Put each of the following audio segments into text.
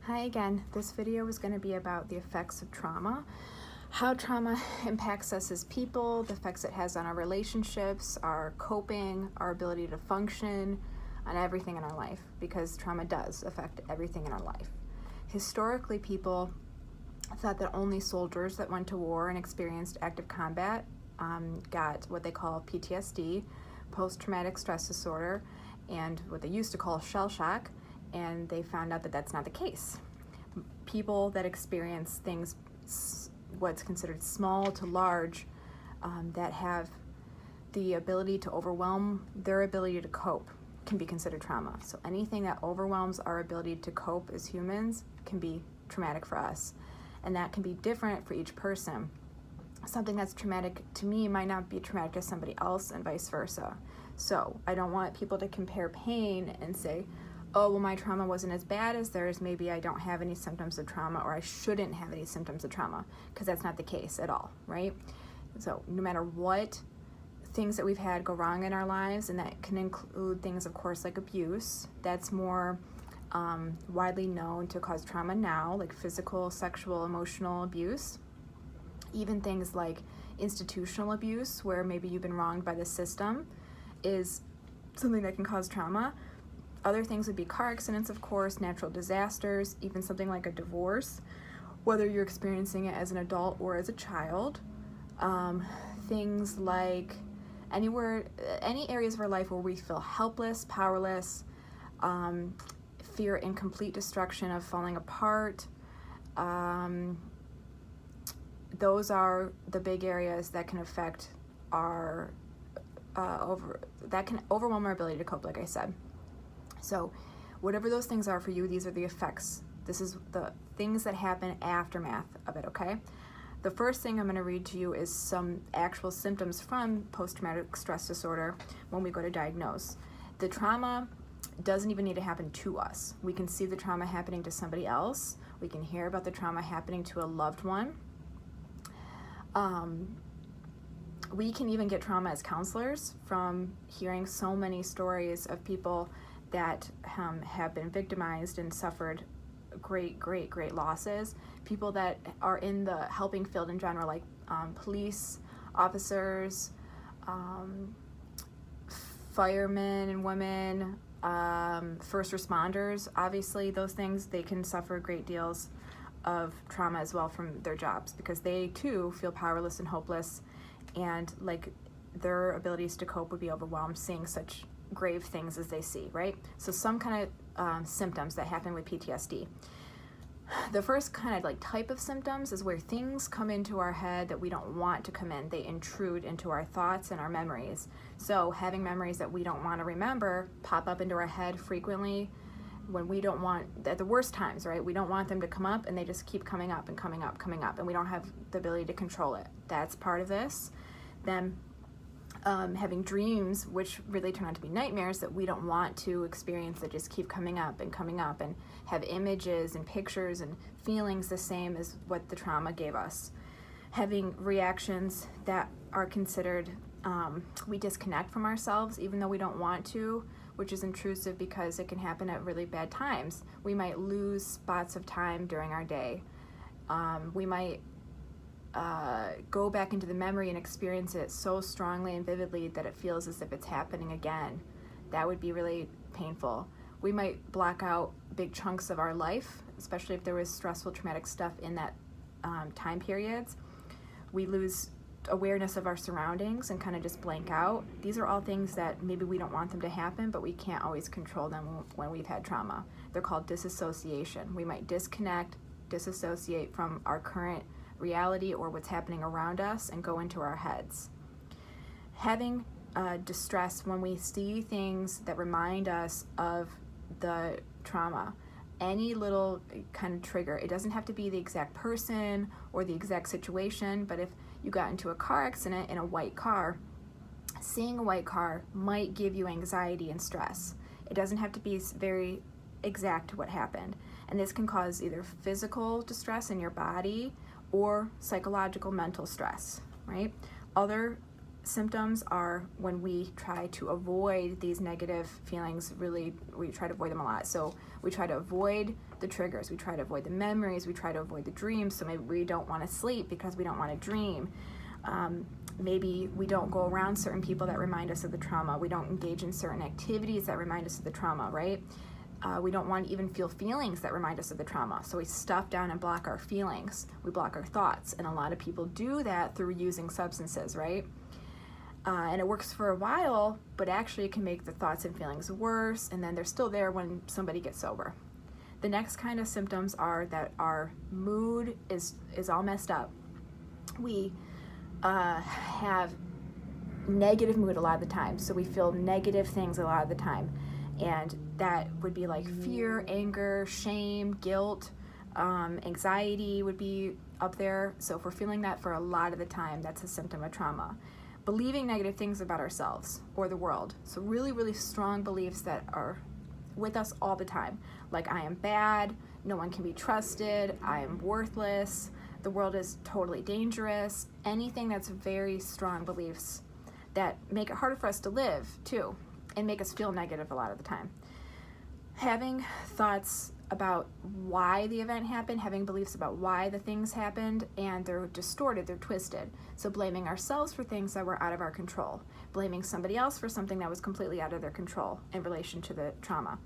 Hi again. This video is going to be about the effects of trauma, how trauma impacts us as people, the effects it has on our relationships, our coping, our ability to function, on everything in our life, because trauma does affect everything in our life. Historically, people thought that only soldiers that went to war and experienced active combat got what they call PTSD, post-traumatic stress disorder, and what they used to call shell shock, and they found out that that's not the case. People that experience things, what's considered small to large, that have the ability to overwhelm their ability to cope, can be considered trauma. So anything that overwhelms our ability to cope as humans can be traumatic for us. And that can be different for each person. Something that's traumatic to me might not be traumatic to somebody else, and vice versa. So I don't want people to compare pain and say, oh, well, my trauma wasn't as bad as theirs, maybe I don't have any symptoms of trauma, or I shouldn't have any symptoms of trauma, because that's not the case at all, right? So no matter what things that we've had go wrong in our lives, and that can include things, of course, like abuse, that's more widely known to cause trauma now, like physical, sexual, emotional abuse. Even things like institutional abuse, where maybe you've been wronged by the system, is something that can cause trauma. Other things would be car accidents, of course, natural disasters, even something like a divorce, whether you're experiencing it as an adult or as a child. Things like any areas of our life where we feel helpless, powerless, fear and complete destruction of falling apart. Those are the big areas that can affect our that can overwhelm our ability to cope, like I said. So whatever those things are for you, these are the effects. This is the things that happen aftermath of it, okay? The first thing I'm going to read to you is some actual symptoms from post-traumatic stress disorder when we go to diagnose. The trauma doesn't even need to happen to us. We can see the trauma happening to somebody else. We can hear about the trauma happening to a loved one. We can even get trauma as counselors from hearing so many stories of people that have been victimized and suffered great losses. People that are in the helping field in general, like police officers, firemen and women, first responders. Obviously, those things, they can suffer great deals of trauma as well from their jobs, because they too feel powerless and hopeless, and like their abilities to cope would be overwhelmed seeing such grave things as they see, right? So some kind of symptoms that happen with PTSD. The first kind of like type of symptoms is where things come into our head that we don't want to come in. They intrude into our thoughts and our memories. So having memories that we don't want to remember pop up into our head frequently when we don't want, at the worst times, right? We don't want them to come up, and they just keep coming up and coming up, and we don't have the ability to control it. That's part of this. Then having dreams, which really turn out to be nightmares that we don't want to experience, that just keep coming up and have images and pictures and feelings the same as what the trauma gave us. Having reactions that are considered, we disconnect from ourselves even though we don't want to, which is intrusive because it can happen at really bad times. We might lose spots of time during our day. We might go back into the memory and experience it so strongly and vividly that it feels as if it's happening again. That would be really painful. We might block out big chunks of our life, especially if there was stressful, traumatic stuff in that time periods. We lose awareness of our surroundings and kind of just blank out. These are all things that maybe we don't want them to happen, but we can't always control them when we've had trauma. They're called disassociation. We might disassociate from our current reality or what's happening around us and go into our heads. Having distress when we see things that remind us of the trauma. Any little kind of trigger. It doesn't have to be the exact person or the exact situation, but if you got into a car accident in a white car, seeing a white car might give you anxiety and stress. It doesn't have to be very exact what happened. And this can cause either physical distress in your body or psychological, mental stress, right? Other symptoms are when we try to avoid these negative feelings. Really, we try to avoid them a lot. So we try to avoid the triggers. We try to avoid the memories. We try to avoid the dreams. So maybe we don't want to sleep because we don't want to dream. Maybe we don't go around certain people that remind us of the trauma. We don't engage in certain activities that remind us of the trauma, right? We don't want to even feel feelings that remind us of the trauma. So we stuff down and block our feelings. We block our thoughts. And a lot of people do that through using substances, right? And it works for a while, but actually it can make the thoughts and feelings worse, and then they're still there when somebody gets sober. The next kind of symptoms are that our mood is all messed up. We have negative mood a lot of the time, so we feel negative things a lot of the time, and that would be like fear, anger, shame, guilt, anxiety would be up there. So if we're feeling that for a lot of the time, that's a symptom of trauma. Believing negative things about ourselves or the world. So really, really strong beliefs that are with us all the time. Like, I am bad, no one can be trusted, I am worthless, the world is totally dangerous. Anything that's very strong beliefs that make it harder for us to live too, and make us feel negative a lot of the time. Having thoughts about why the event happened, having beliefs about why the things happened, and they're distorted, they're twisted. So blaming ourselves for things that were out of our control, blaming somebody else for something that was completely out of their control in relation to the trauma.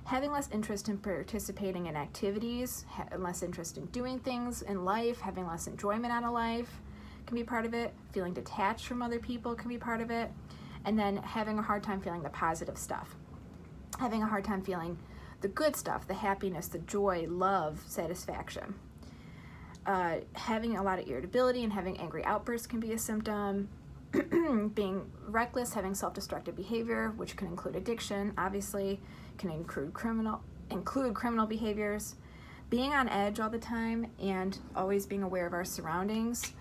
Having less interest in participating in activities, less interest in doing things in life, having less enjoyment out of life can be part of it. Feeling detached from other people can be part of it. And then having a hard time feeling the positive stuff. Having a hard time feeling the good stuff, the happiness, the joy, love, satisfaction. Having a lot of irritability and having angry outbursts can be a symptom. Being reckless, having self-destructive behavior, which can include addiction, obviously, can include criminal behaviors. Being on edge all the time and always being aware of our surroundings,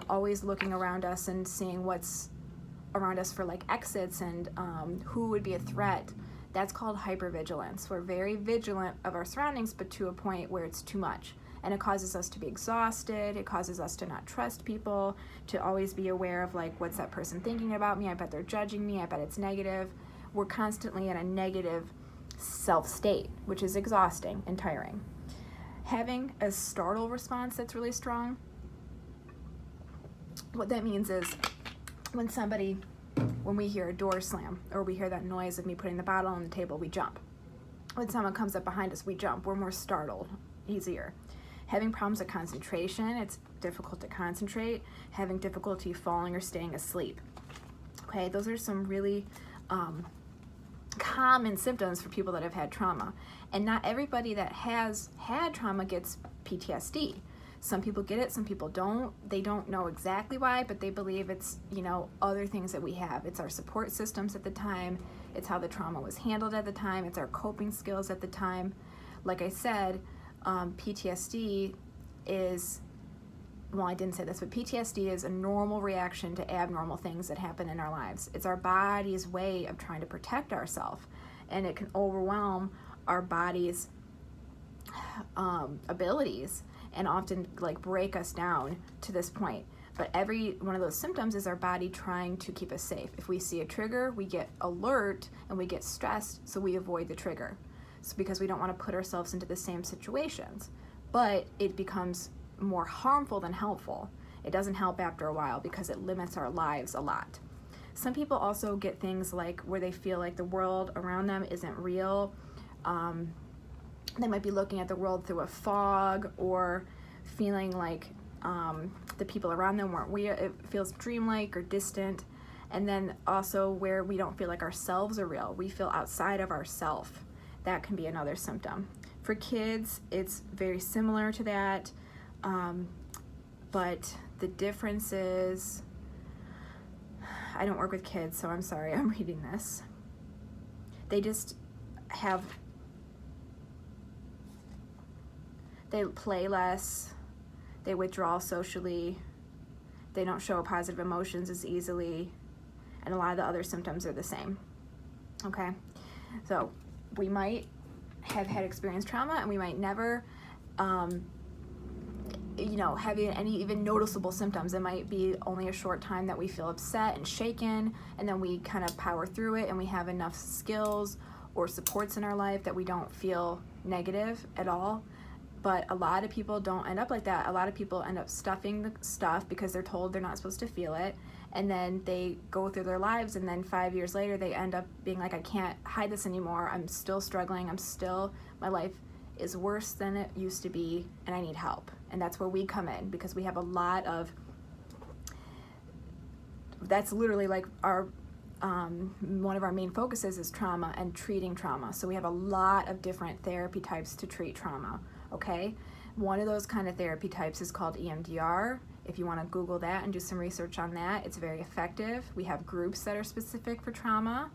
always looking around us and seeing what's around us for like exits and who would be a threat. That's called hypervigilance. We're very vigilant of our surroundings, but to a point where it's too much. And it causes us to be exhausted. It causes us to not trust people, to always be aware of like, what's that person thinking about me? I bet they're judging me. I bet it's negative. We're constantly in a negative self-state, which is exhausting and tiring. Having a startle response that's really strong. What that means is when we hear a door slam, or we hear that noise of me putting the bottle on the table, we jump. When someone comes up behind us, we jump. We're more startled, easier. Having problems with concentration, it's difficult to concentrate. Having difficulty falling or staying asleep. Okay, those are some really common symptoms for people that have had trauma. And not everybody that has had trauma gets PTSD. Some people get it, some people don't. They don't know exactly why, but they believe it's, other things that we have. It's our support systems at the time. It's how the trauma was handled at the time. It's our coping skills at the time. Like I said, PTSD is, well, I didn't say this, but PTSD is a normal reaction to abnormal things that happen in our lives. It's our body's way of trying to protect ourselves, and it can overwhelm our body's abilities and often like break us down to this point. But every one of those symptoms is our body trying to keep us safe. If we see a trigger, we get alert and we get stressed, so we avoid the trigger. So because we don't want to put ourselves into the same situations. But it becomes more harmful than helpful. It doesn't help after a while because it limits our lives a lot. Some people also get things like where they feel like the world around them isn't real. They might be looking at the world through a fog, or feeling like the people around them weren't real. It feels dreamlike or distant. And then also where we don't feel like ourselves are real. We feel outside of ourselves. That can be another symptom. For kids, it's very similar to that. But the difference is, I don't work with kids, so I'm sorry, I'm reading this. They just they play less, they withdraw socially, they don't show positive emotions as easily, and a lot of the other symptoms are the same. Okay, so we might have had experienced trauma, and we might never have any even noticeable symptoms. It might be only a short time that we feel upset and shaken, and then we kind of power through it and we have enough skills or supports in our life that we don't feel negative at all. But a lot of people don't end up like that. A lot of people end up stuffing the stuff because they're told they're not supposed to feel it. And then they go through their lives, and then 5 years later, they end up being like, I can't hide this anymore. I'm still struggling. My life is worse than it used to be, and I need help. And that's where we come in, because we have a lot of, that's literally like our, one of our main focuses is trauma and treating trauma. So we have a lot of different therapy types to treat trauma, okay? One of those kind of therapy types is called EMDR. If you want to Google that and do some research on that, it's very effective. We have groups that are specific for trauma.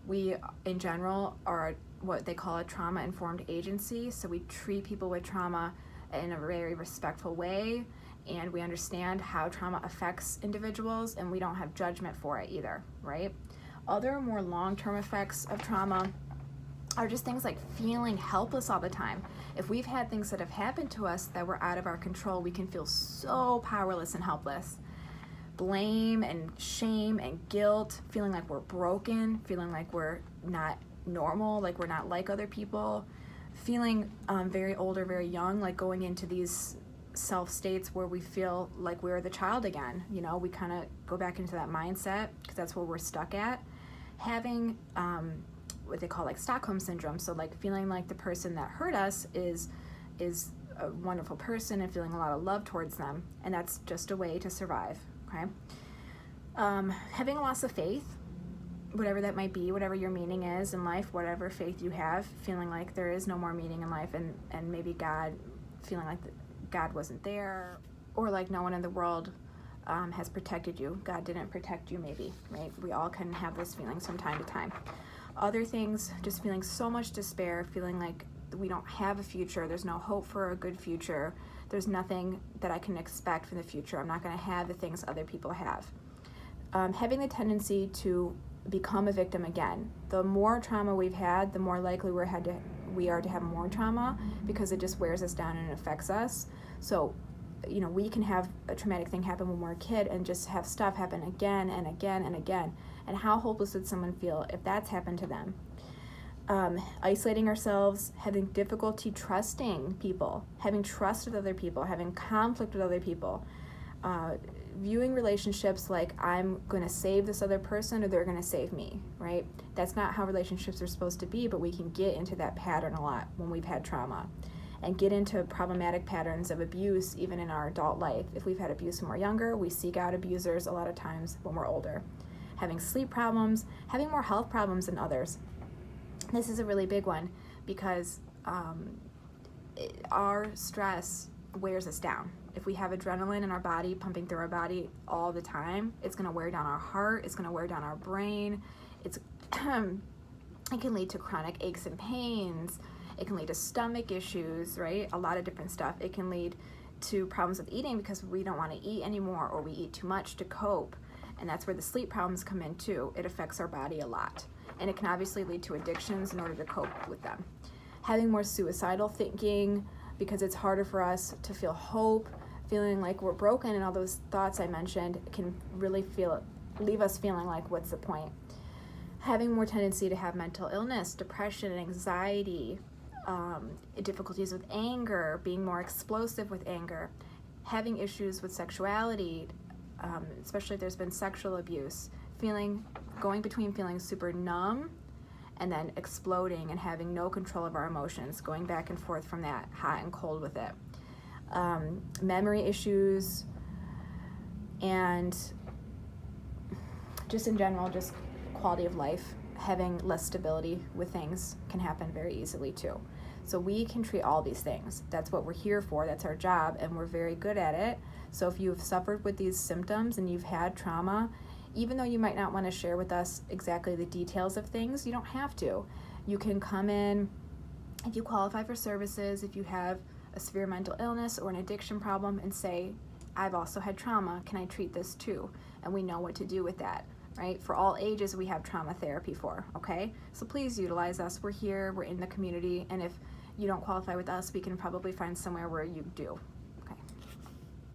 We, in general, are what they call a trauma-informed agency. So we treat people with trauma in a very respectful way, and we understand how trauma affects individuals, and we don't have judgment for it either, right? Other more long-term effects of trauma are just things like feeling helpless all the time. If we've had things that have happened to us that were out of our control, we can feel so powerless and helpless. Blame and shame and guilt, feeling like we're broken, feeling like we're not normal, like we're not like other people, feeling very old or very young, like going into these self states where we feel like we're the child again. You know, we kind of go back into that mindset because that's where we're stuck at. Having what they call like Stockholm syndrome, so like feeling like the person that hurt us is a wonderful person and feeling a lot of love towards them, and that's just a way to survive, okay? Having a loss of faith, whatever that might be, whatever your meaning is in life, whatever faith you have, feeling like there is no more meaning in life, and maybe God, feeling like God wasn't there, or like no one in the world has protected you. God didn't protect you, maybe, right? We all can have those feelings from time to time. Other things, just feeling so much despair, feeling like we don't have a future, there's no hope for a good future, there's nothing that I can expect from the future, I'm not going to have the things other people have. Having the tendency to become a victim again. The more trauma we've had, the more likely we are to have more trauma, because it just wears us down and it affects us. So, you know, we can have a traumatic thing happen when we're a kid and just have stuff happen again and again and again. And how hopeless would someone feel if that's happened to them? Isolating ourselves, having difficulty trusting people, having trust with other people, having conflict with other people, viewing relationships like I'm going to save this other person or they're going to save me, right? That's not how relationships are supposed to be, but we can get into that pattern a lot when we've had trauma, and get into problematic patterns of abuse even in our adult life. If we've had abuse when we're younger, we seek out abusers a lot of times when we're older. Having sleep problems, having more health problems than others. This is a really big one because our stress wears us down. If we have adrenaline in our body, pumping through our body all the time, it's going to wear down our heart, it's going to wear down our brain, it can lead to chronic aches and pains, it can lead to stomach issues, right? A lot of different stuff. It can lead to problems with eating because we don't want to eat anymore, or we eat too much to cope. And that's where the sleep problems come in too. It affects our body a lot. And it can obviously lead to addictions in order to cope with them. Having more suicidal thinking because it's harder for us to feel hope, feeling like we're broken, and all those thoughts I mentioned can really leave us feeling like, what's the point? Having more tendency to have mental illness, depression, anxiety, difficulties with anger, being more explosive with anger, having issues with sexuality, especially if there's been sexual abuse, going between feeling super numb and then exploding and having no control of our emotions, going back and forth from that, hot and cold with it. Memory issues, and just in general, just quality of life, having less stability with things can happen very easily too. So we can treat all these things. That's what we're here for, that's our job, and we're very good at it. So if you've suffered with these symptoms and you've had trauma, even though you might not want to share with us exactly the details of things, you don't have to. You can come in, if you qualify for services, if you have a severe mental illness or an addiction problem, and say, I've also had trauma, can I treat this too? And we know what to do with that, right? For all ages, we have trauma therapy for, okay? So please utilize us. We're here, we're in the community, and if you don't qualify with us, we can probably find somewhere where you do.